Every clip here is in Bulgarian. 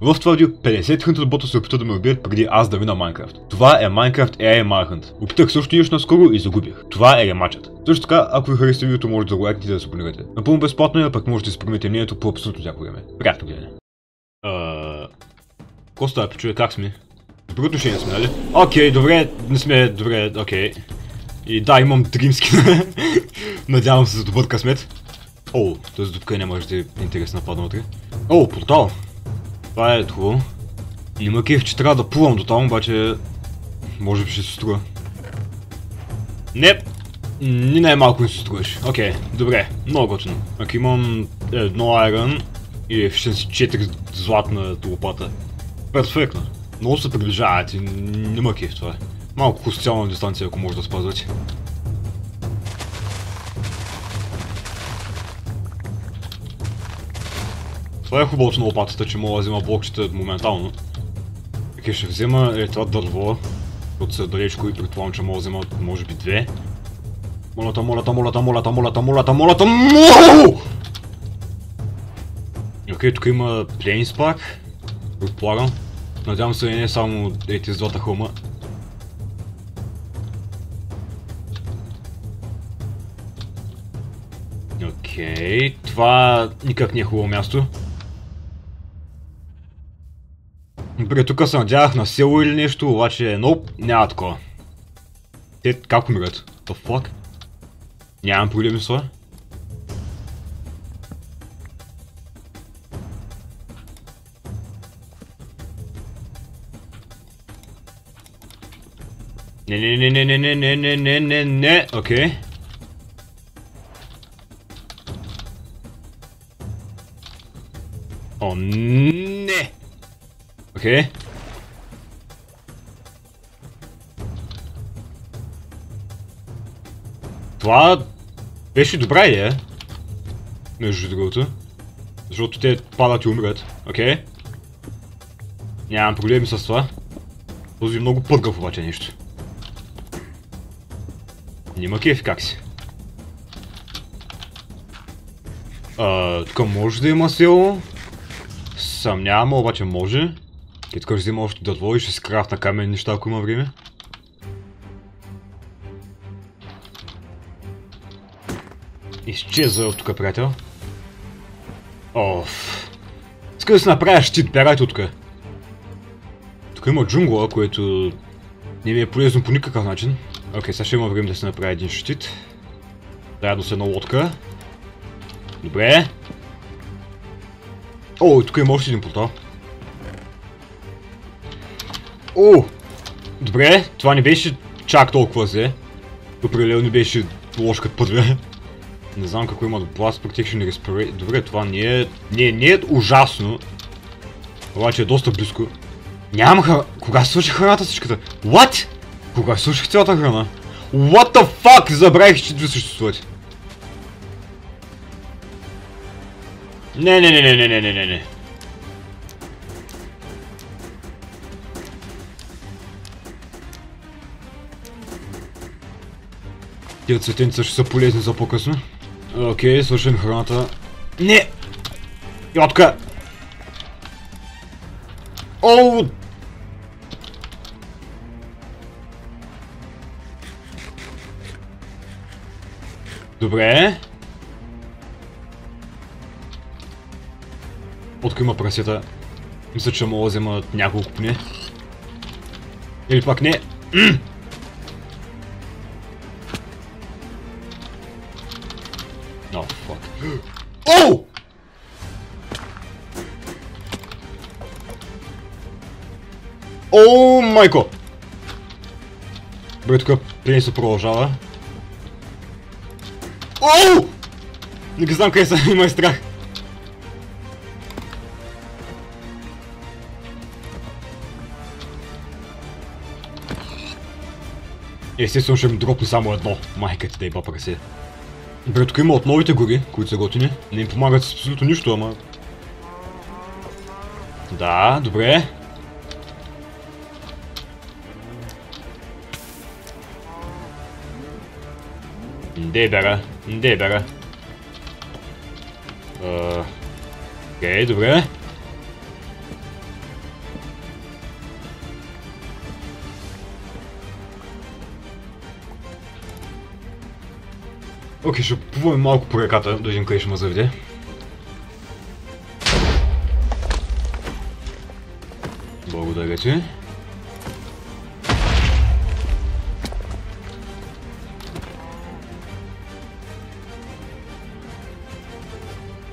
В това видео 50 хънтът бота се опитат да ме убият преди аз да вина Майнкрафт. Това е Minecraft AI Manhunt. Опитах също нещо наскоро и загубих. Това е ремачът. Също така, ако ви харесате видеото, може да го лайкнете и да се абонирате. Напълно безплатно е, пък можете да спомните мнението по абсолютно всяко време. Приятно гледане. Какво става, човек, как сме? Добри отношения сме, нали? Окей, добре, не сме, добре, окей. И да, имам дримски. Надявам се за добър късмет. О, този дупка не може да е интересна нападна утре. О, портал! Това е хубаво. Има кеф, че трябва да плувам до там, обаче може би ще се струва. Не, ни най-малко не се струваш. Окей, добре, много готино. Ако имам едно айрон и efficiency 4 златна лопата. Перфектно. Много се приближават и няма кеф това. Малко социална дистанция, ако може да спазвате. Това е хубавото на лопатата, че мога да взема блокчета моментално. Така ще взема това дърво, защото са далечко и предполагам, че мога да взема може би две. Молата! Окей, тук има плейнс пак. Предполагам. Надявам се не е само ети с двата хълма. Окей, това никак не е хубаво място. Добре, тук се надявах на село или нещо, обаче няма такова. Те как умират? The fuck? Нямам проблеми с това. Не, окей. О, не! Окей. Това беше добра идея. Между другото. Защото те падат и умират. Окей. Нямам проблеми с това. Този много пъргав обаче нещо. Нима кеф, как си? Тук може да има село. Съмнявам, обаче може. И тук ще взема още дърво и ще се крафна каменни неща, ако има време. Изчезва от тук, приятел. Оф. Иска да се направя щит, бягайте от тук. Тук има джунгла, което не ми е полезно по никакъв начин. Окей, сега ще има време да се направи един щит. Заедно с една лодка. Добре. О, и тук има още един портал. О! Добре, това не беше чак толкова зле. Определено не беше лош като първия. Не знам какво има до Blast Protection и Respiration. Добре, това не е ужасно. Обаче е доста близко. Нямам храна. Кога свърши храната всичката? What? Кога свърших цялата храна? What the fuck? Забравих, че ви съществувате. Не. Тия цветенца ще са полезни за по-късно. Окей, свършим храната. Не! Йотка! Оу! Добре. Отка има прасета. Мисля, че мога да взема няколко поне. Или пак не. Oh, fuck. Оу! О, майко! Добре, тук плен се продължава. Оу! Не знам къде са, има страх. Естествено ще ми дропне само едно. Майка ти да еба прасе. Добре, тук има от новите гори, които са готини. Не им помагат с абсолютно нищо, ама... Да, добре. Де бяга. Окей, добре. Окей, ще плуваме малко по реката, да видим къде ще ме заведе. Благодаря ти.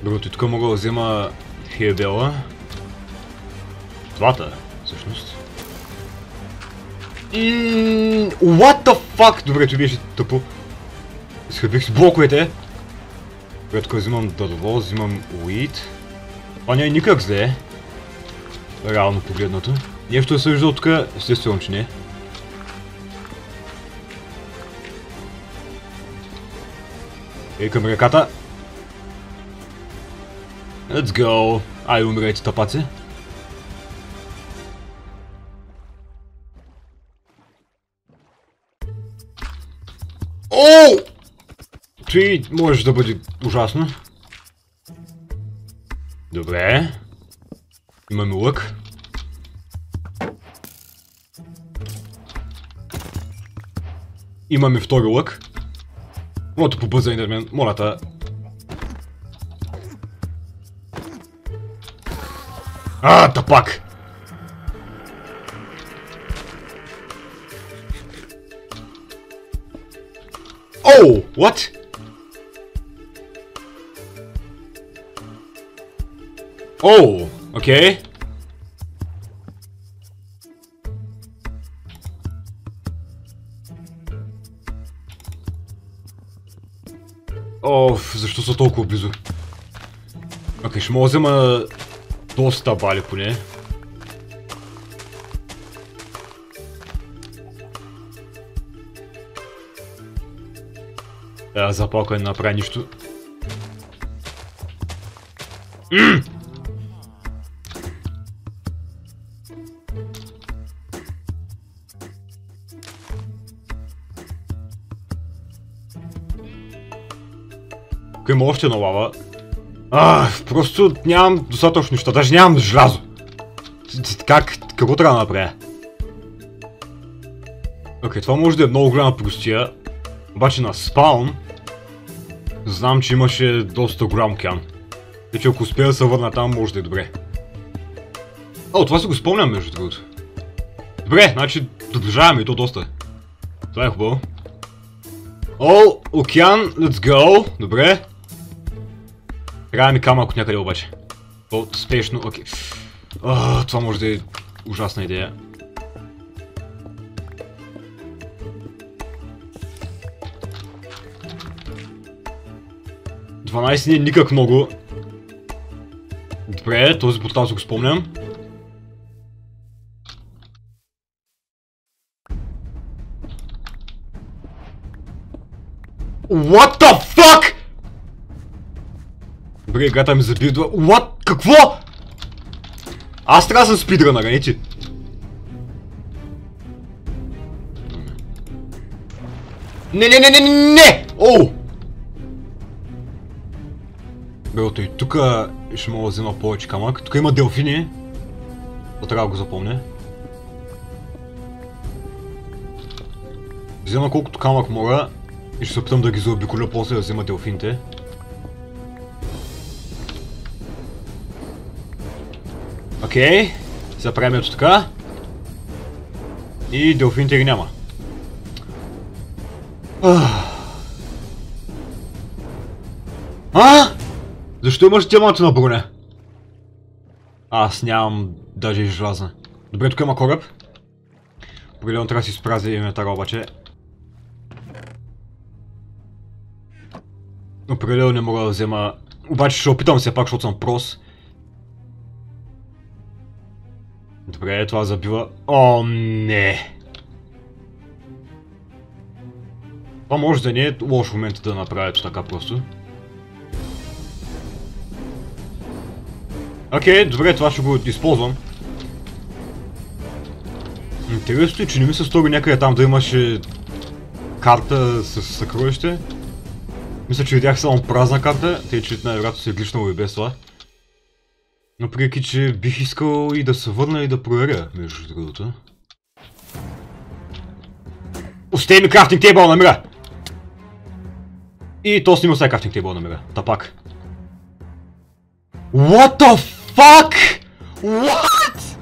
Другото и тук мога да взема хейбела. Двата, всъщност. What the fuck? Добре, това беше тъпо. Изхъбих с блоковете. Добре, тук взимам дърво, взимам уит. Това няма никак зле. Реално погледнато. Нещо да се вижда от тук, естествено, че не. Ей към реката. Let's go! Ай, умирайте, тъпаци. Оу! Той може да бъде ужасно. Добре. Имаме лък. Имаме втори лък. Моето побърза Ендермен, моля та. Тъпак! Оу! What? Оу! Окей. Оф, защо са толкова близо? Окей, ще мога да взема доста бали поне. Запалка не направи нищо. Тук има още една лава. Просто нямам достатъчно неща, даже нямам желязо. Какво трябва да направя? Окей, това може да е много голяма простия. Обаче на спаун знам, че имаше доста голям океан. Вече ако успея да се върна там, може да е добре. Това си го спомням между другото. Добре, значи доближаваме и то доста. Това е хубаво. Океан, let's go. Добре. Трябва ми камък от някъде обаче. Спешно, окей. Това може да е ужасна идея. Дванайсет не е никак много. Добре, този портал си го спомням. What the fuck? Добре, играта ми забидва. What? Какво? Аз трябва да съм спидрънър, не ти? Не! Оу! Белото и тук ще мога да взема повече камък. Тук има делфини. То трябва да го запомня. Взема колкото камък мога и ще се опитам да ги заобиколя, после да взема делфините. Окей, сега правим ето така. И делфините ги няма. Защо имаш диаманта на броня? Аз нямам даже желязна. Добре, тук има кораб. Определено трябва да си изпразя инвентара обаче. Определено не мога да взема... Обаче ще опитам се пак, защото съм прос. Добре, това забива... не! Това може да не е лош в момента да направя ето така просто. Окей, добре, това ще го използвам. Интересно е, че не ми се стори някъде там да имаше карта с съкровище. Мисля, че видях само празна карта, тъй че най-вероятно се е гличнало и без това. Но преки, че бих искал и да се върна и да проверя, между другото. Остей ми крафтинг тейбъл, намира! И то снимал сега крафтинг тейбъл намира. Та пак. What the fuck? What?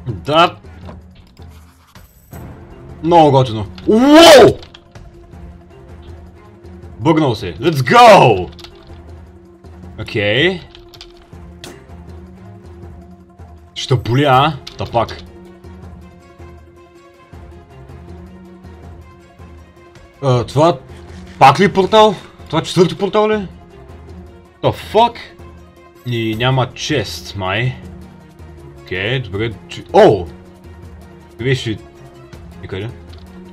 Да. Много готино. Уоу! Бъгнал се. Let's go! Окей. Ще боли, а? Та пак. Това... Пак ли е портал? Това четвърти портал ли? The fuck? И няма чест, май. Окей, добре. Оу! Беше... Никъде.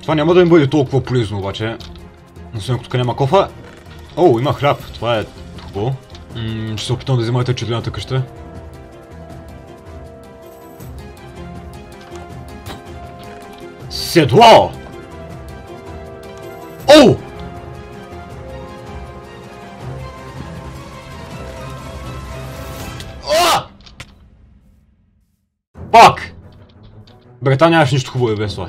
Това няма да ми бъде толкова полезно обаче. Освен ако тук няма кофа. Оу, има хляб. Това е хубаво. Ще се опитам да взема тази четвърната къща. Седло! Оу! Пак! Брета, нямаш нищо хубаво и без това.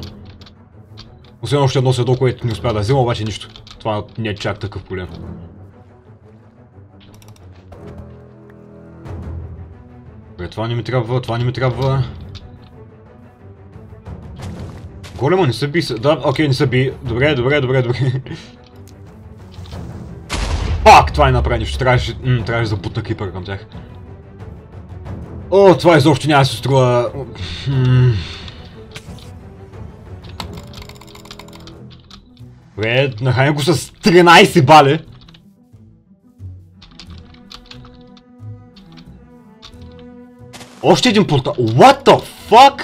Освен още едно седло, което не успя да взема, обаче нищо. Това не е чак такъв проблем. Добре, това не ми трябва, това не ми трябва. Голема не се би... Да, окей, не се би. Добре, добре, добре, добре. Пак! Това не направи нищо. Трябваше да забутна крипър към тях. О, това изобщо няма да се струва... Добре, нахраня го с 13 бали. Още един портал. What the fuck?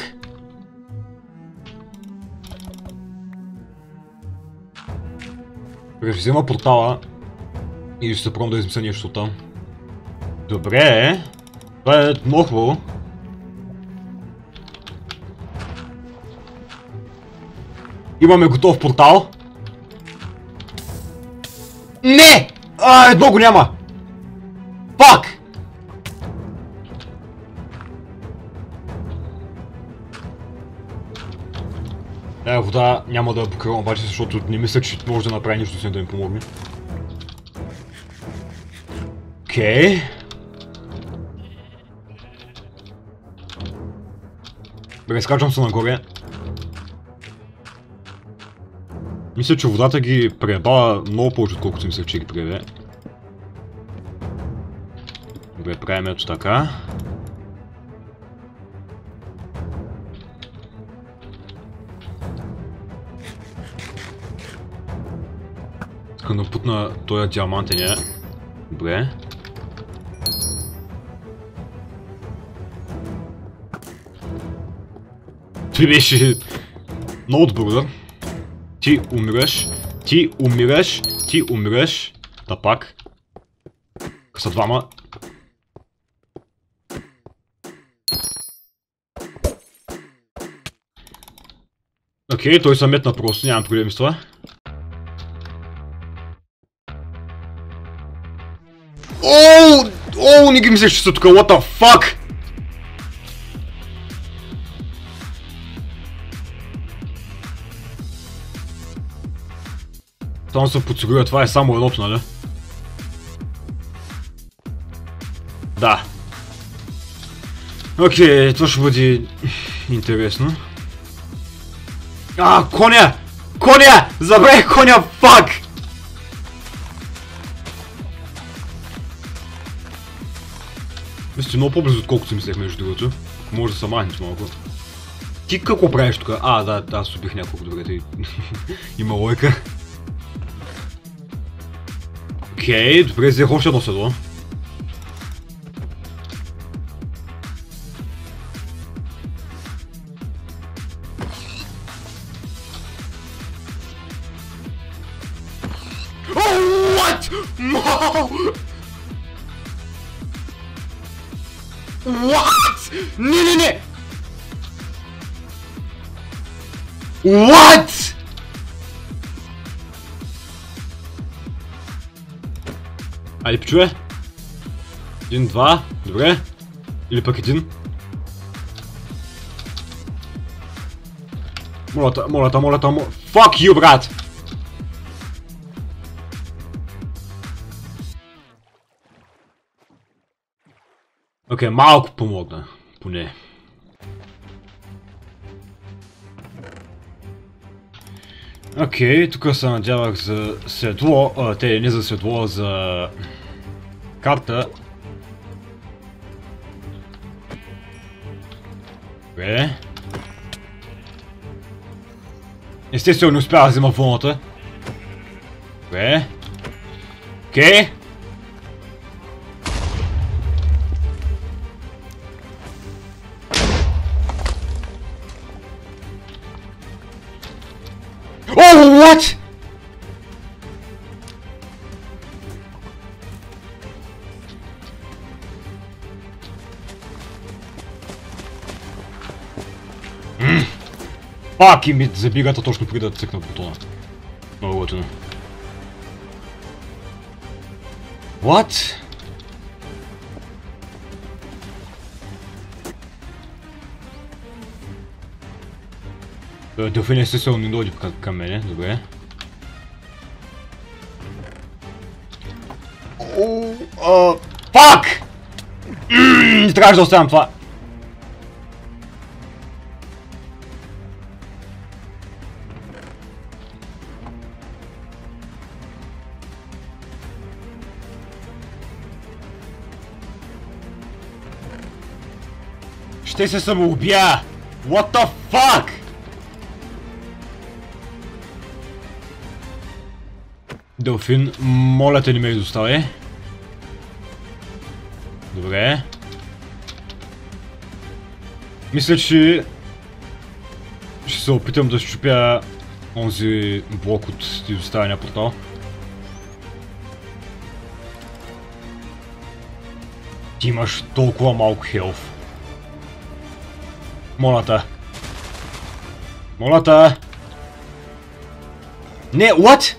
Добре, ще взема портала и ще се пробвам да измисля нещо там. Добре. Това е много хубаво. Имаме готов портал. Не! Едно го няма! Пак! Вода няма да я покривам обаче, защото не мисля, че може да направи нищо, да ми помогне. Окей. Добре, скачвам се нагоре. Мисля, че водата ги преебава много повече, отколкото мислех, че ги преебе. Добре, правим ето така. Искам да путна този диамантения. Добре. Ти беше много добър. Ти умираш, ти умираш, ти умираш. Та пак. Са двама. Окей, той се метна просто, нямам проблеми с това. Оу, не ги мислех, че са тук, what the fuck? Само се подсигуря, това е само едното, нали? Да. Окей, това ще бъде интересно. Коня! Коня! Забравих коня, фак! Мисля, много по-близо, отколкото си мислех, между другото. Може да се махнеш малко. Ти какво правиш тук? Да, аз убих няколко, добре, има лойка. Окей, добре, взех още едно седло. What? No! What? Не! What? Айде, пичове. Един, два, добре. Или пък един. Моля. Fuck you, брат! Окей, малко помогна. Поне. Окей, тук се надявах за седло, не за седло, за карта. Добре. Естествено не успях да взема вълната. Добре. Окей. Oh, what? Пак и ми забигата точно преди да цъкна бутона. Много готино. What? Дълфин естествено не дойде към мене, добре. Пак! Не трябваше да оставям това. Ще се самоубия! What the fuck? Делфин, моля те не ме изостави. Добре. Мисля, че ще се опитам да счупя онзи блок от изоставения портал. Ти имаш толкова малко хелф. Моля те. Моля те. Не, what?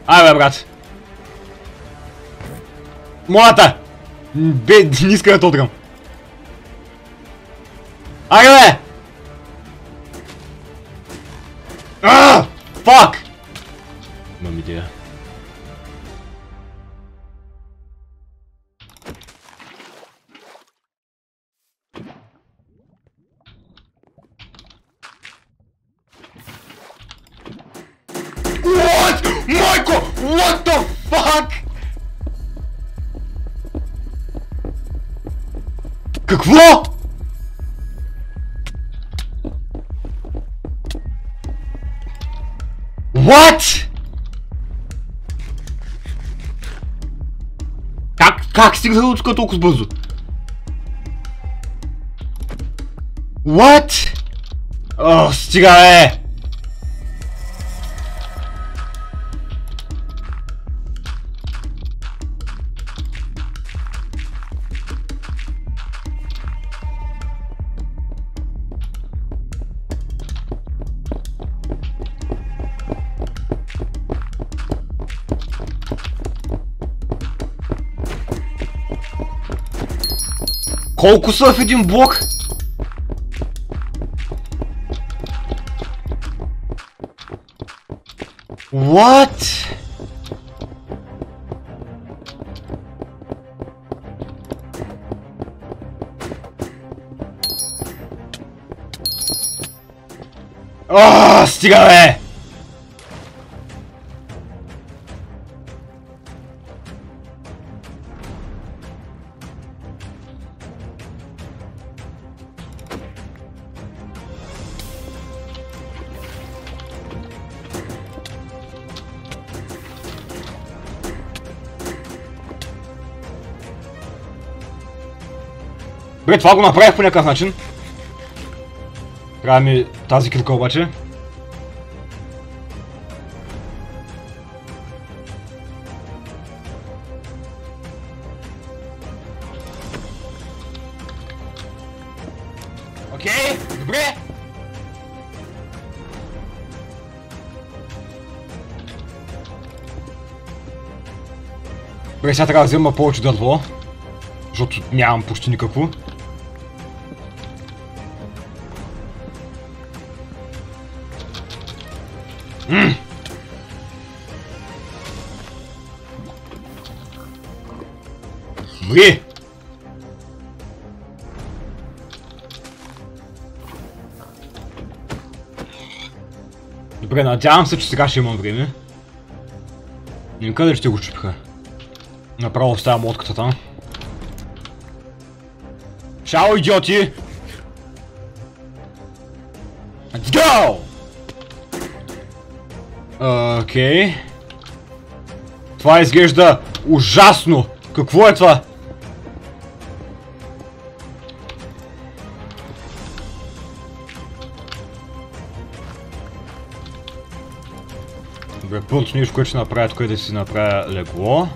Ай бе, брат. Моля те. Бе, не иска да те отрям. Ай бе! Фак! Имам идея. What? Майко! What the fuck? Какво? What? Как стигна до тук толкова бързо? What? О, стига бе! Колко са в един блок? What? Стига бе! Бре, това го направих по някакъв начин. Трябва ми тази килка обаче. Окей, добре! Бре, сега трябва да взема повече дърво, защото нямам почти никакво. Мри! Добре, надявам се, че сега ще имам време. Не къде ще го чупиха. Направо оставям лодката там. Чао, идиоти! Let's go! Окей. Това изглежда ужасно! Какво е това? Добре, първото нещо, което ще направя тук е да си направя легло.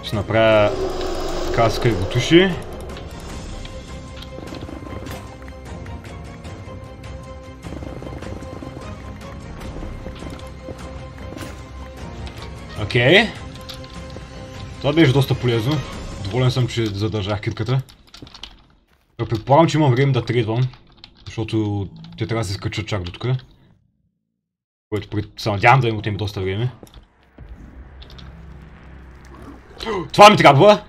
Ще направя каска и бутуши. Окей. Това беше доста полезно. Доволен съм, че задържах китката. Предполагам, че имам време да трейдвам, защото те трябва да се скачат чак до тук. Което се надявам да им отнеме доста време. Това ми трябва!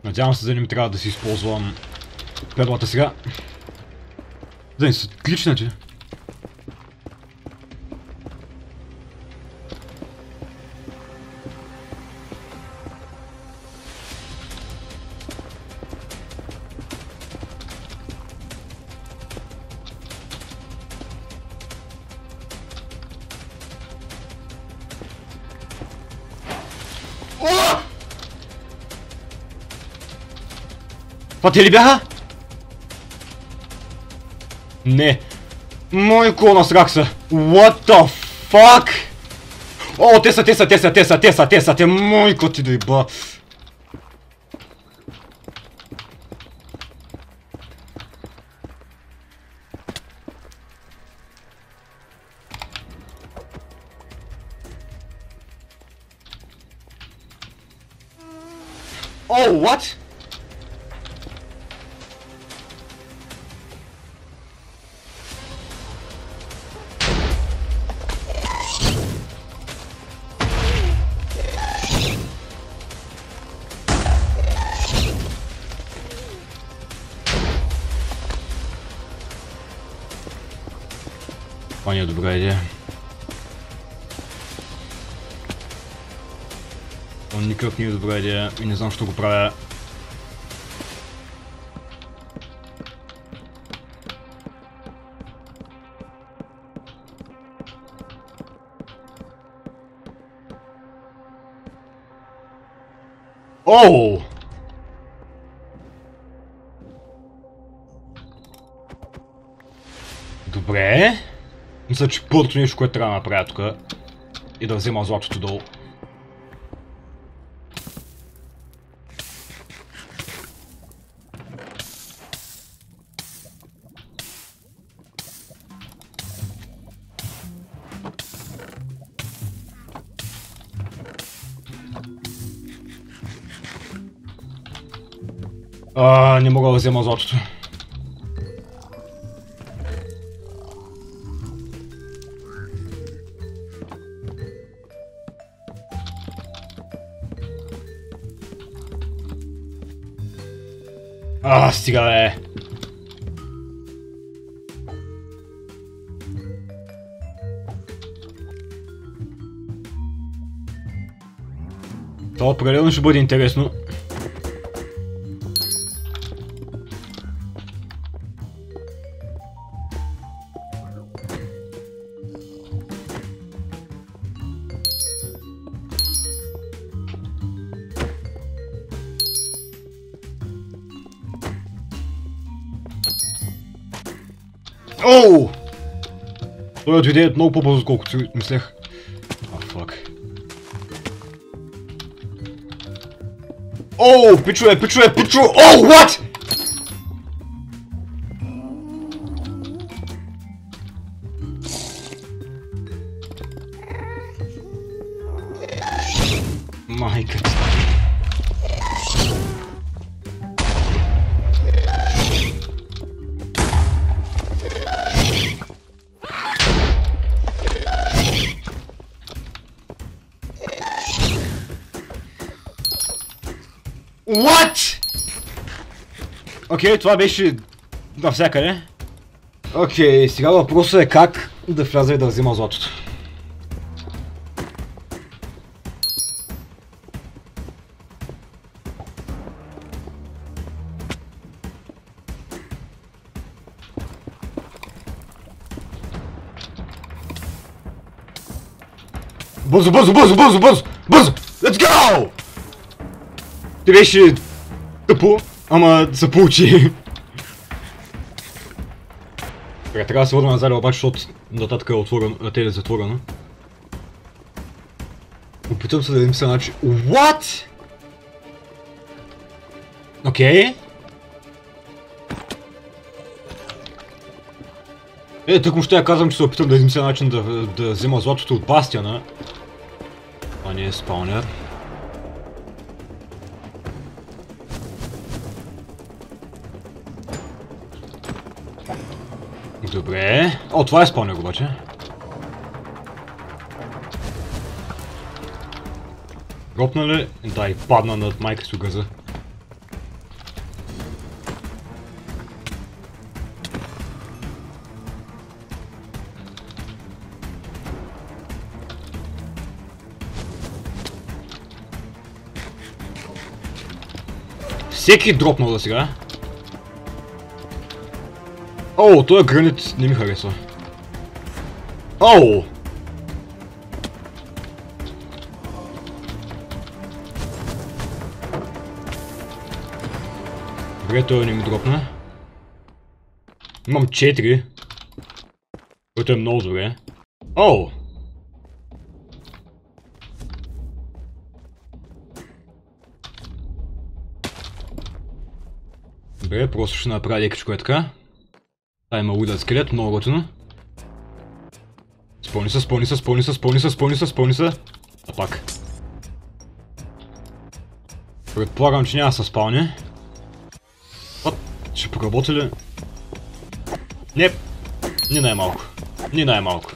Надявам се да не ми трябва да си използвам педлата сега. Да не са отличнати. Това те ли бяха? Не. Майко, насрах се. What the fuck? О, те са, майко ти да иба. О, what? Това не е добра идея. Това никак не е добра идея и не знам защо го правя. Оу! Добре. Мисля, че първото нещо, което трябва да направя тук и да взема златото долу. Не мога да взема златото. Стига бе. Това определено ще бъде интересно. Оу! Той дойде много по-бързо, отколкото си мислех. Фак. Оу, пичове! Оу, what? Майка ти. Окей, това беше навсякъде. Окей, сега въпросът е как да вляза и да взема златото. Бързо, бързо, бързо, бързо, бързо, бързо! Let's go! Ти беше тъпо, ама се получи. Трябва да се върна назад обаче, защото нататък е отворено, те е затворено. Опитвам се да им се начин... What? Окей. Тъкмо ще я казвам, че се опитам да измисля начин да взема златото от бастиона. А не е спаунер. Добре. О, това е спаунер обаче. Ропна ли? Да, и падна над майка си газа. Всеки дропнал да сега. Оу, този гранит не ми харесва. Оу! Добре, той не ми дропна. Имам 4. Което е много добре. Оу! Добре, просто ще направя лекичко е така. Та има удар скелет, много готино. Спълни се, спълни се, спълни се, спълни се, спълни се, спълни се. А пак. Предполагам, че няма да се спални. Ще проработи ли? Не, ни най-малко. Ни най-малко.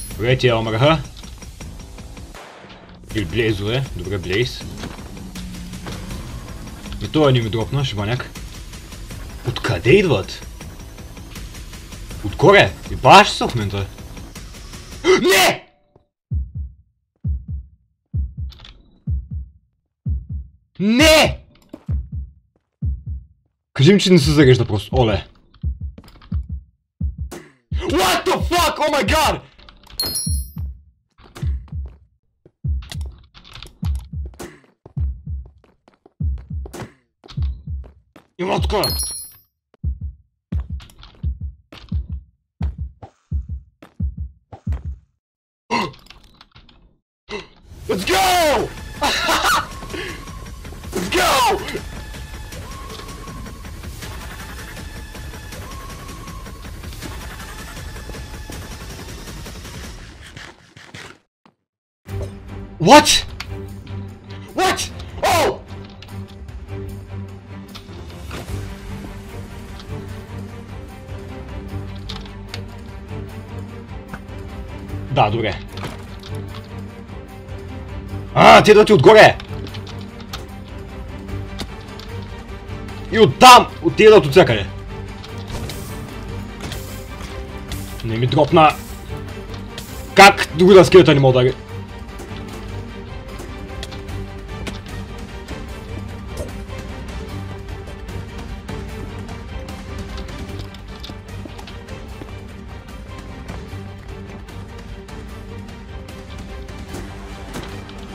Добре, тия омраха. Или блейзове, добре блейз. И това не ми дропна, шибаняк. Откъде идват? Отгоре! И баш се в момента. Не! Не! Кажи ми, че не се зарежда просто. Оле. What the fuck? Oh my god! Имотка! Let's go! Let's go! What? What? Oh! Да, добре. Ти да ти отгоре! И оттам! Отидат от всякъде! Не ми дропна! Как друга скелета не мога да ги...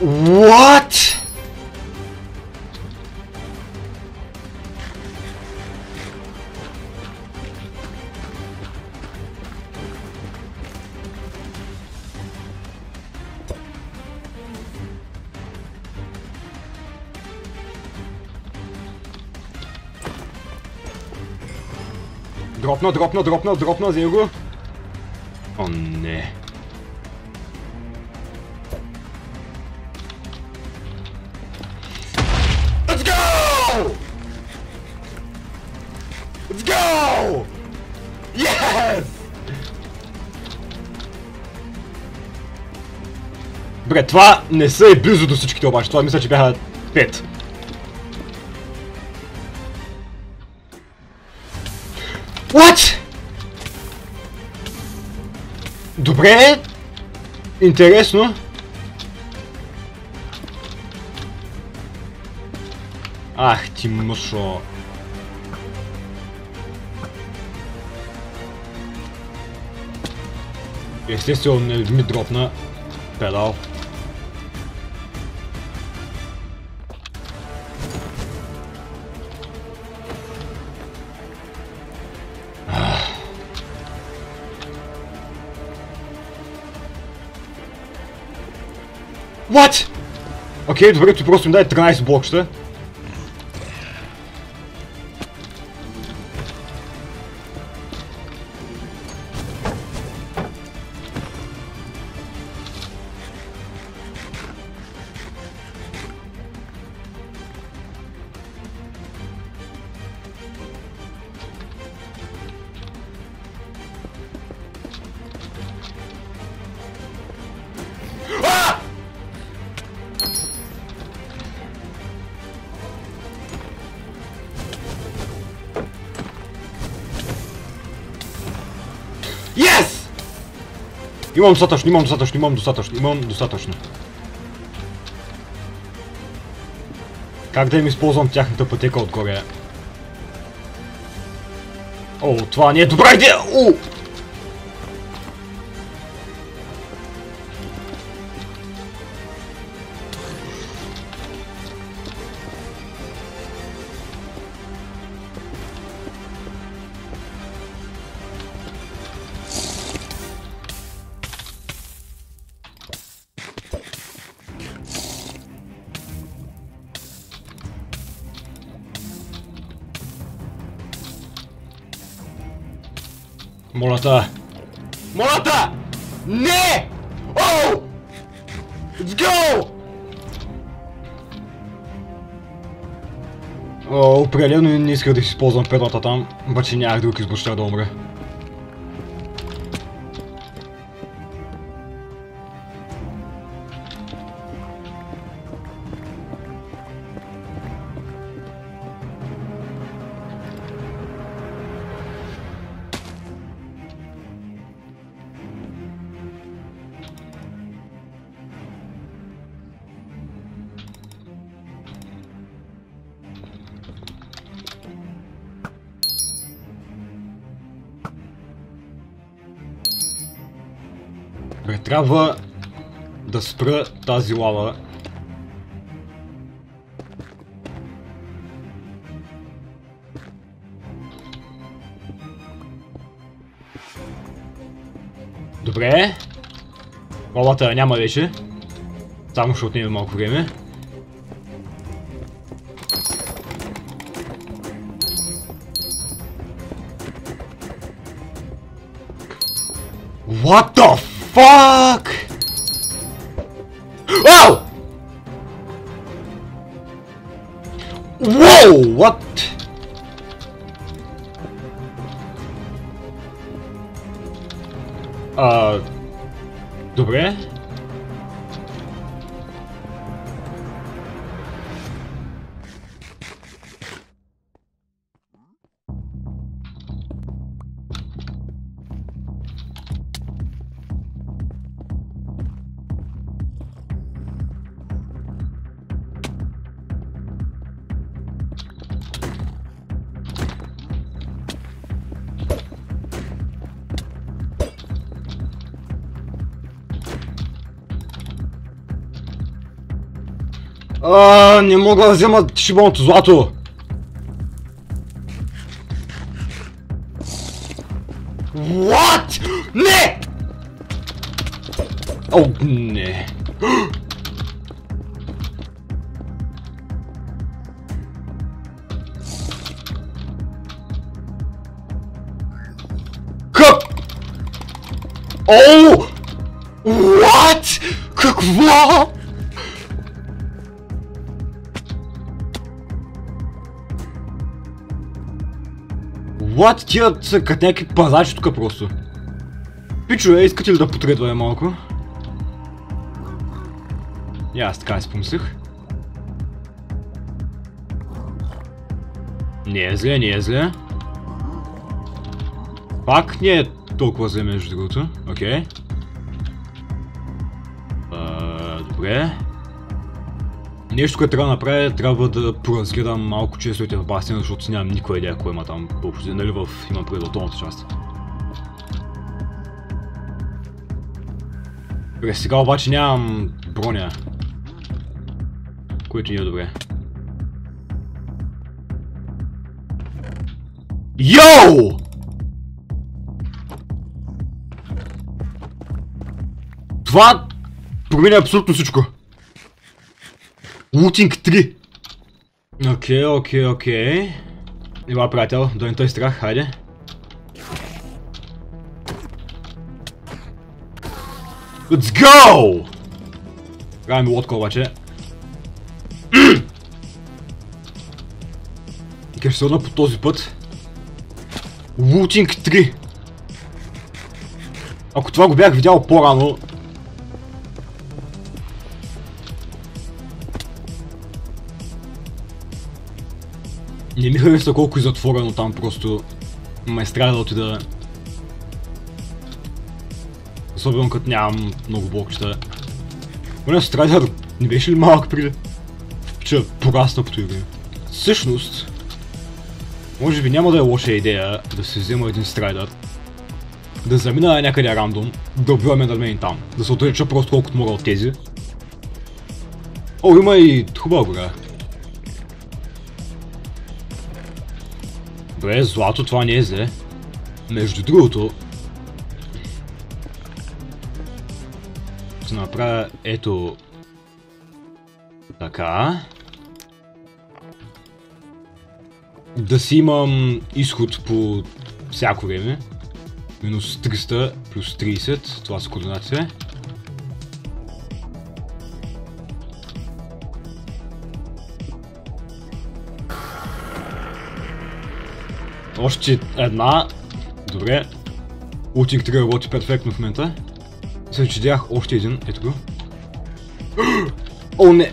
What? Дропна за него. О, не. Let's go! Let's go! Yes! Добре, това не са и близо до всичките обаче, това мисля, че бяха 5. What? Добре. Интересно. Ах ти мъшо. Естествено не ми дропна педал. What? Окей, добре, ти просто ми дай 13 блокчета. Yes! Имам достатъчно. Как да им използвам тяхната пътека отгоре? О, това не е добра идея! Молата! Не! Оу! Let's go! О, определено не исках да си използвам петлата там, обаче нямах друг избор, щях да умре. Трябва да спра тази лава. Добре. Лавата няма вече. Само ще отнеме малко време. What the fuck? Oh! Whoa! What? Добре. Не мога да взема шибаното злато. What? Не! О, не. Как? О! What? Какво? What? Тия са като някакви пазачи тука просто. Пичове, искате ли да потредваме малко? И аз така си помислих. Не е зле, не е зле. Пак не е толкова зле между другото. Окей. Добре. Нещо, което трябва да направя, трябва да поразгледам малко честовете в Бастиана, защото нямам никаква идея кой има там по-почти, нали имам предълтовната част. Добре, сега обаче нямам броня. Което не е добре. Йоу! Това променя абсолютно всичко. Лутинг 3. Окей. Ела, приятел, да не тъй страх, хайде. Let's go! Трябва ми лодка обаче. И ще се одна по този път. Лутинг 3. Ако това го бях видял по-рано. Не ми харесва колко е затворено там, просто ме страда да отида. Особено като нямам много блокчета. Поне Страйдър не беше ли малък преди? Че порасна по това време. Всъщност, може би няма да е лоша идея да се взема един Страйдър, да замина някъде рандом, да убиваме над мен там, да се отреча просто колкото мога от тези. О, има и хубава гора. Добре, злато това не е зле. Между другото, ще направя ето така. Да си имам изход по всяко време. Минус 300 плюс 30, това са координатите. Още една. Добре. Лутинг 3 работи перфектно в момента. След че дях още един. Ето го. О, не!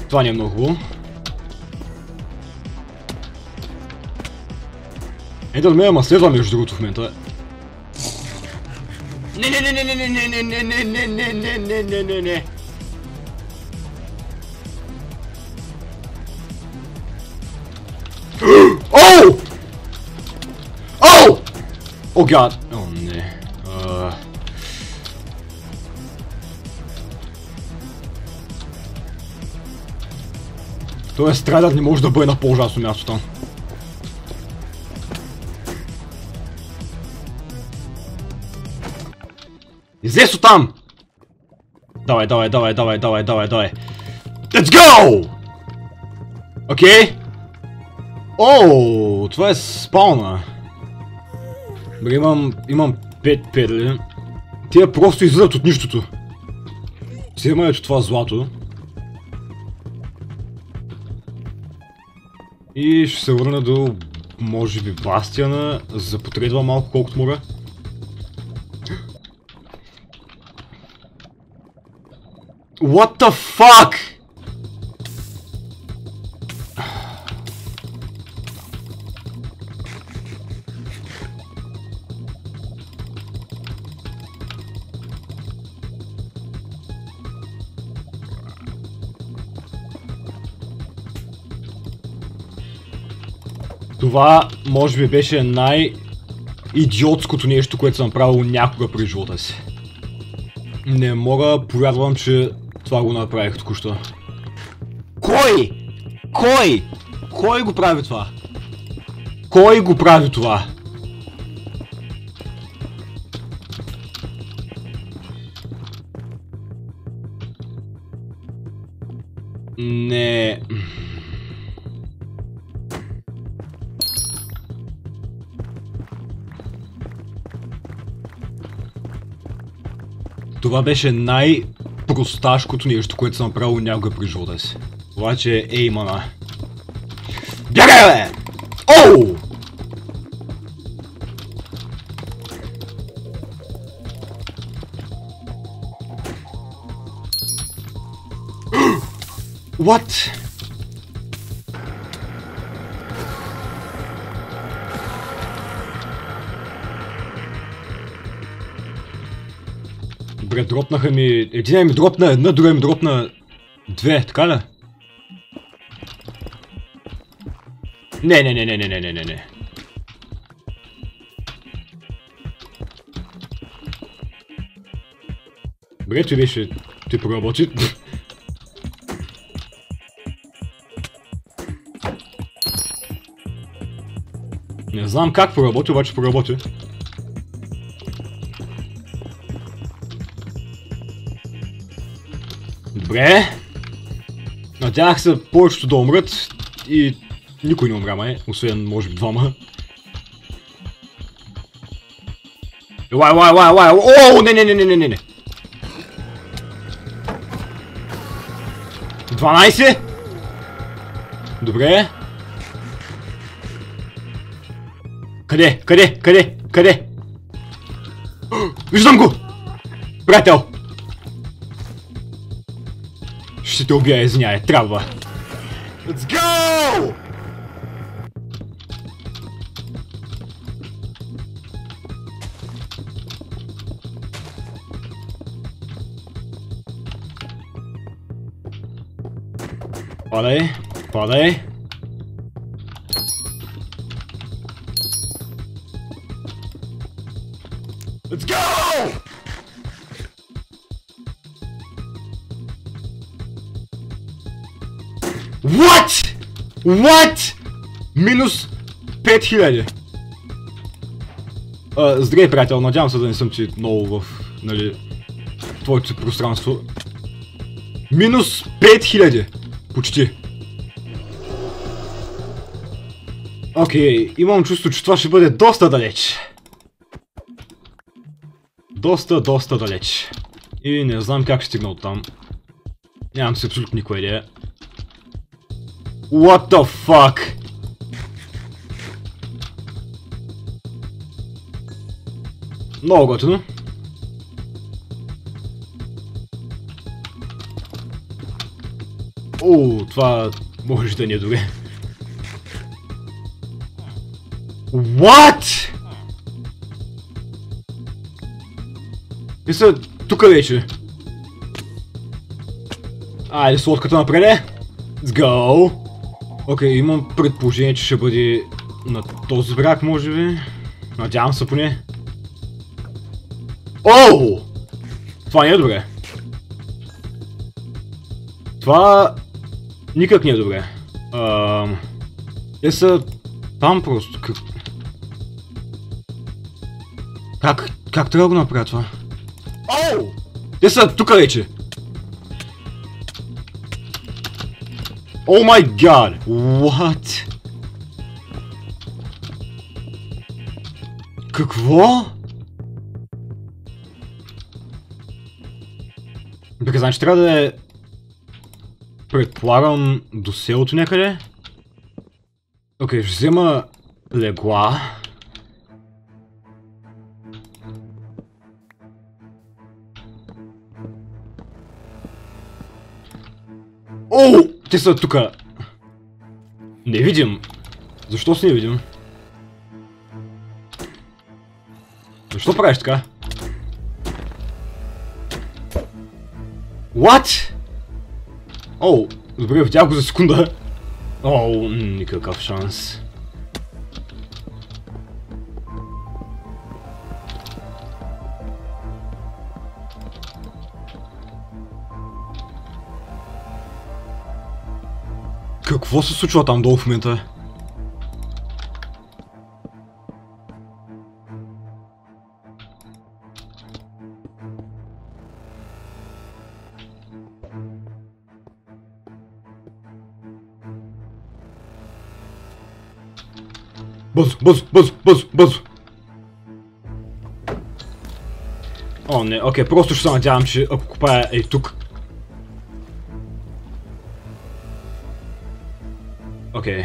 Това не е много хубаво. Ето да ме следва между другото в момента. Не. Оу! Оу! О, гад! О, не. Тоест, Страйдър не може да бъде на по-ужасно място там. Излез от там! Давай. Let's go! Окей. Оу, това е спауна. Добре, имам 5 педали. Тия просто излизат от нищото. Взема ето това злато. И ще се върна до, може би, Бастиана, за да потредвам малко колкото мога. What the fuck? Това може би беше най-идиотското нещо, което съм правил някога през живота си. Не мога повярвам, че това го направих току-що. Кой? Кой го прави това? Кой го прави това? Не... Това беше най-просташкото нещо, което съм направил някога при живота си. Това, че е еймана. Бягай, бе! Оу! What? Добре, дропнаха ми... Един ми дропна една, другия ми дропна две, така ли? Не. Добре, че беше... Ти проработи. Не знам как проработи, обаче проработи. Добре. Надявах се повечето да умрат и никой не умря, май, освен може би двама. Елай! Ооо, не. 12. Добре. Къде? Виждам го! Приятел! Ще те убия, извиняй, трябва. Let's go! Падай. Let's go! What? Минус 5000. Здравей, приятел, надявам се да не съм ти много в, нали, твоето си пространство. Минус 5000. Почти. Окей, имам чувство, че това ще бъде доста далеч. Доста далеч. И не знам как ще стигна оттам. Нямам си абсолютно никаква идея. What the fuck? Много готино. О, това може да не е добре. What? И са тука вече. Айде с лодката напред. Let's go. Окей, имам предположение, че ще бъде на този бряг, може би. Надявам се поне. Оу! Това не е добре. Това никак не е добре. Те са там просто. Как трябва да го направя това? Оу! Те са тука вече. Oh my god! What? Какво? Бе, значи трябва да е... Предполагам до селото някъде. Окей, ще взема легла. Оу! Те са тука. Не видим. Защо си не видим? Защо правиш така? What? Оу, добре, видях го за секунда. Оу, никакъв шанс. Какво се случва там долу в момента? Бързо! О, не, окей, просто ще се надявам, че ако копая ей тук. Окей.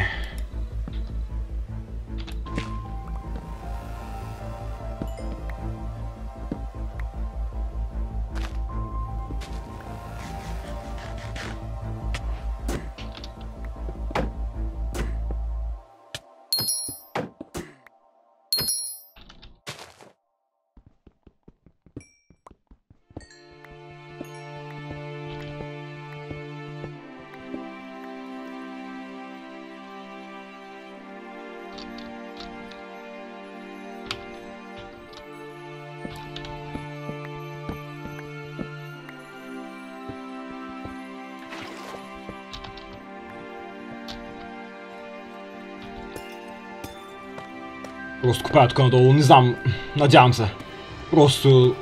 Просто копая тук надолу, не знам, надявам се. Просто...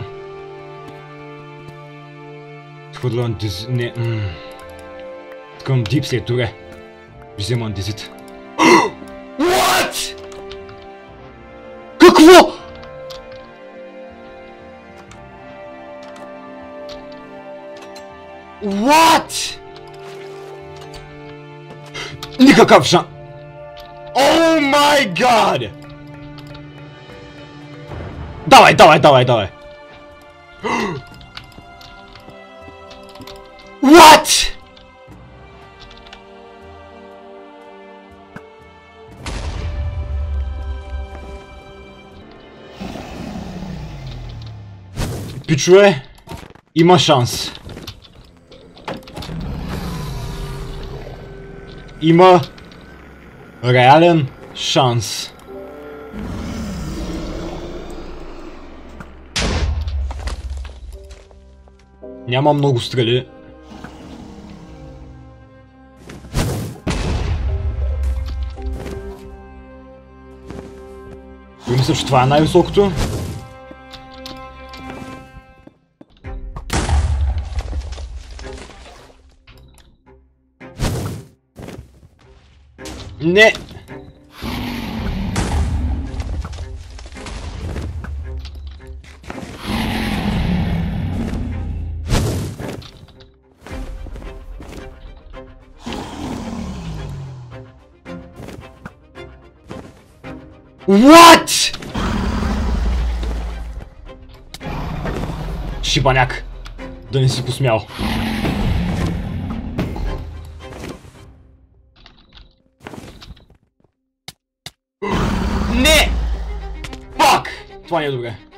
Хвърля андезит, не... Искам дипсет, добре. Взема андезит. What? Какво? What? Никакъв шанс. Oh my god! Давай, давай, давай, давай! What? Пичове, има шанс. Има реален шанс. Няма много стрели. Мисля, че това е най-високото. Не! What? Шибаняк. Да не си посмял. Не! Пак! Това не е добре.